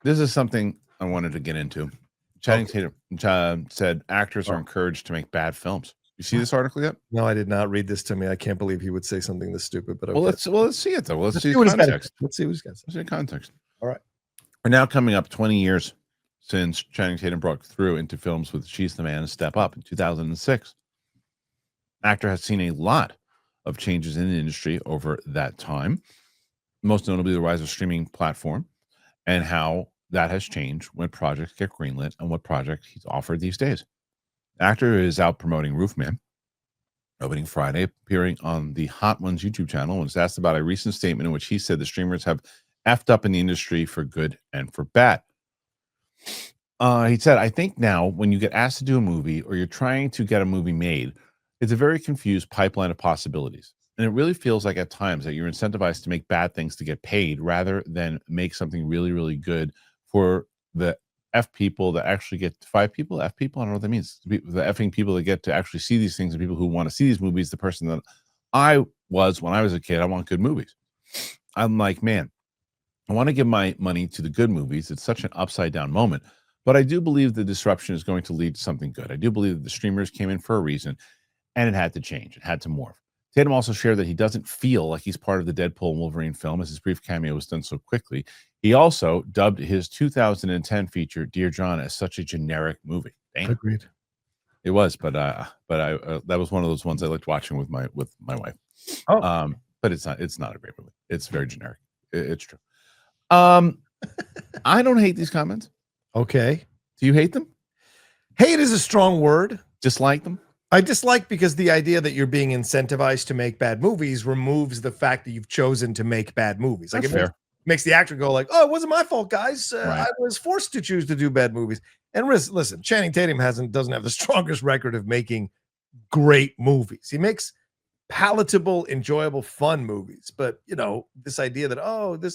This is something I wanted to get into. Channing Tatum said actors are encouraged to make bad films. You see this article yet? No, I did not read this to me. I can't believe he would say something this stupid. But okay. Well, let's see it though. Let's see what context. Let's see what he's got. Let's see context. All right. We're now coming up 20 years since Channing Tatum broke through into films with She's the Man and Step Up in 2006. Actor has seen a lot of changes in the industry over that time, most notably the rise of streaming platform and how that has changed when projects get greenlit and what project he's offered these days. The actor is out promoting Roofman, opening Friday, appearing on the Hot Ones YouTube channel, and was asked about a recent statement in which he said the streamers have effed up in the industry for good and for bad. He said, I think now when you get asked to do a movie or you're trying to get a movie made, it's a very confused pipeline of possibilities. And it really feels like at times that you're incentivized to make bad things to get paid rather than make something really, really good for the F people that actually get F people. I don't know what that means. The effing people that get to actually see these things and people who want to see these movies. The person that I was when I was a kid, I want good movies. I'm like, man, I want to give my money to the good movies. It's such an upside down moment. But I do believe the disruption is going to lead to something good. I do believe that the streamers came in for a reason and it had to change. It had to morph. Tatum also shared that he doesn't feel like he's part of the Deadpool and Wolverine film as his brief cameo was done so quickly. He also dubbed his 2010 feature, Dear John, as such a generic movie. Dang. Agreed. It was, but I that was one of those ones I liked watching with my wife. Oh. But it's not a great movie. It's very generic. It's true. I don't hate these comments. Okay. Do you hate them? Hate is a strong word. Dislike them? I dislike because the idea that you're being incentivized to make bad movies removes the fact that you've chosen to make bad movies. Like it makes the actor go like, "Oh, it wasn't my fault, guys. Right. I was forced to choose to do bad movies." And listen, Channing Tatum doesn't have the strongest record of making great movies. He makes palatable, enjoyable, fun movies. But this idea that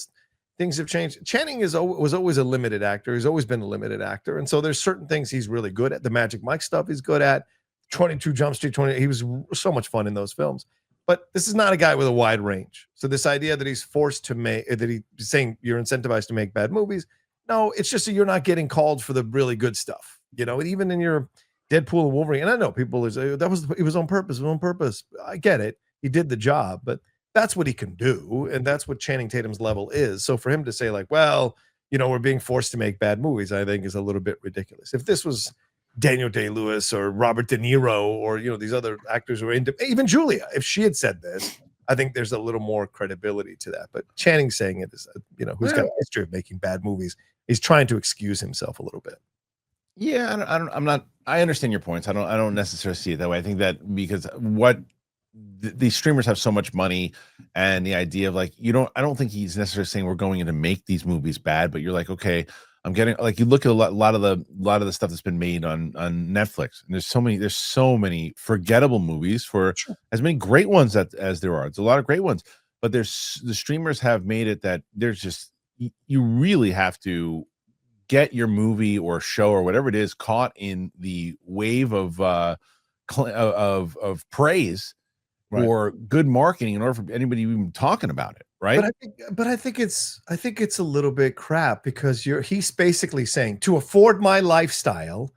things have changed. Channing was always a limited actor. He's always been a limited actor, and so there's certain things he's really good at. The Magic Mike stuff he's good at. 22 Jump Street, he was so much fun in those films. But this is not a guy with a wide range. So this idea that he's forced to make, that he's saying you're incentivized to make bad movies, no, it's just that you're not getting called for the really good stuff. Even in your Deadpool and Wolverine, and I know people it was on purpose. It was on purpose. I get it. He did the job, but that's what he can do, and that's what Channing Tatum's level is. So for him to say like, well, we're being forced to make bad movies, I think is a little bit ridiculous. If this was Daniel Day-Lewis or Robert De Niro or these other actors who are even Julia, if she had said this, I think there's a little more credibility to that. But Channing saying it is, who's got a history of making bad movies, he's trying to excuse himself a little bit. Yeah, I understand your points. I don't necessarily see it that way. I think that because these streamers have so much money, and the idea of like I don't think he's necessarily saying we're going in to make these movies bad, but you're like, okay, I'm getting like you look at a lot of the stuff that's been made on Netflix, and there's so many forgettable movies for as many great ones as there are. It's a lot of great ones, but the streamers have made it that there's just you really have to get your movie or show or whatever it is caught in the wave of praise or good marketing in order for anybody even talking about it. Right. But I think it's a little bit crap because he's basically saying to afford my lifestyle,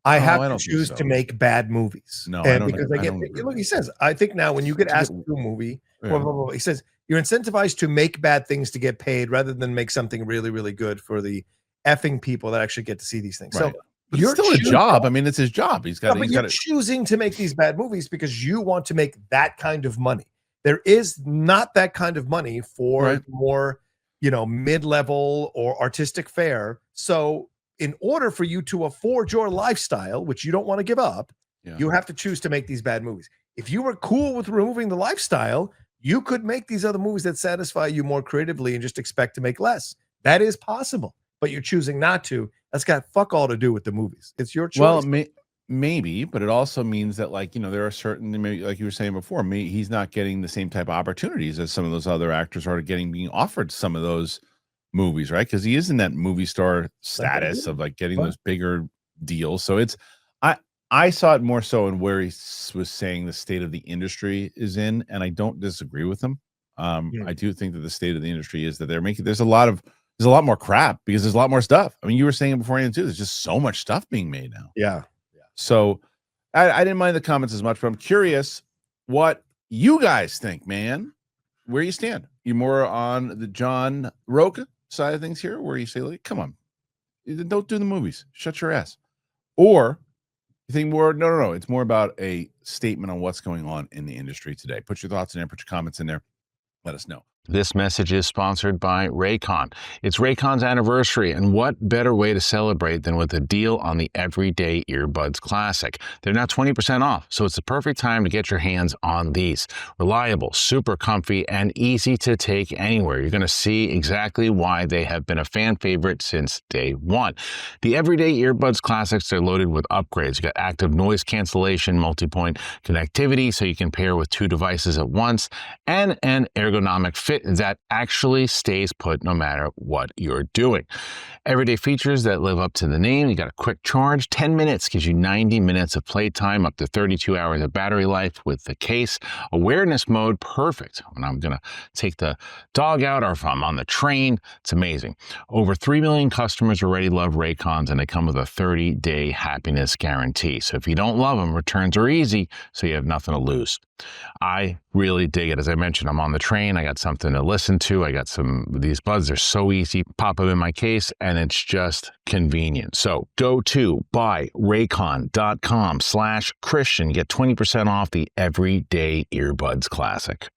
I have to choose to make bad movies. No, and look, he says, I think now when you get asked to do a movie, blah, blah, blah, he says you're incentivized to make bad things to get paid rather than make something really, really good for the effing people that actually get to see these things. Right. So but it's still a job. I mean, it's his job. You're choosing to make these bad movies because you want to make that kind of money. There is not that kind of money for more, mid-level or artistic fare. So in order for you to afford your lifestyle, which you don't want to give up, you have to choose to make these bad movies. If you were cool with removing the lifestyle, you could make these other movies that satisfy you more creatively and just expect to make less. That is possible, but you're choosing not to. That's got fuck all to do with the movies. It's your choice. Well, maybe, but it also means that there are certain, maybe like you were saying before, he's not getting the same type of opportunities as some of those other actors are being offered some of those movies, right? Because he is in that movie star status of like getting those bigger deals. So I saw it more so in where he was saying the state of the industry is in, and I don't disagree with him. I do think that the state of the industry is that there's a lot of there's a lot more crap because there's a lot more stuff. I mean, you were saying it beforehand too. There's just so much stuff being made now. Yeah. So I didn't mind the comments as much, but I'm curious what you guys think, man. Where you stand? You more on the John Roca side of things here, where you say, like, come on, don't do the movies, shut your ass, or you think more? No. It's more about a statement on what's going on in the industry today. Put your thoughts in there. Put your comments in there. Let us know. This message is sponsored by Raycon. It's Raycon's anniversary, and what better way to celebrate than with a deal on the Everyday Earbuds Classic? They're now 20% off, so it's the perfect time to get your hands on these. Reliable, super comfy, and easy to take anywhere. You're going to see exactly why they have been a fan favorite since day one. The Everyday Earbuds Classics are loaded with upgrades. You got active noise cancellation, multi-point connectivity, so you can pair with 2 devices at once, and an ergonomic fit that actually stays put no matter what you're doing. Everyday features that live up to the name. You got a quick charge. 10 minutes gives you 90 minutes of playtime, up to 32 hours of battery life with the case. Awareness mode, perfect when I'm going to take the dog out or if I'm on the train. It's amazing. Over 3 million customers already love Raycons, and they come with a 30-day happiness guarantee. So if you don't love them, returns are easy, so you have nothing to lose. I really dig it. As I mentioned, I'm on the train. I got something to listen to. I got these buds. They're so easy. Pop them in my case, and it's just convenient. So go to buyraycon.com/Kristian. Get 20% off the Everyday Earbuds Classic.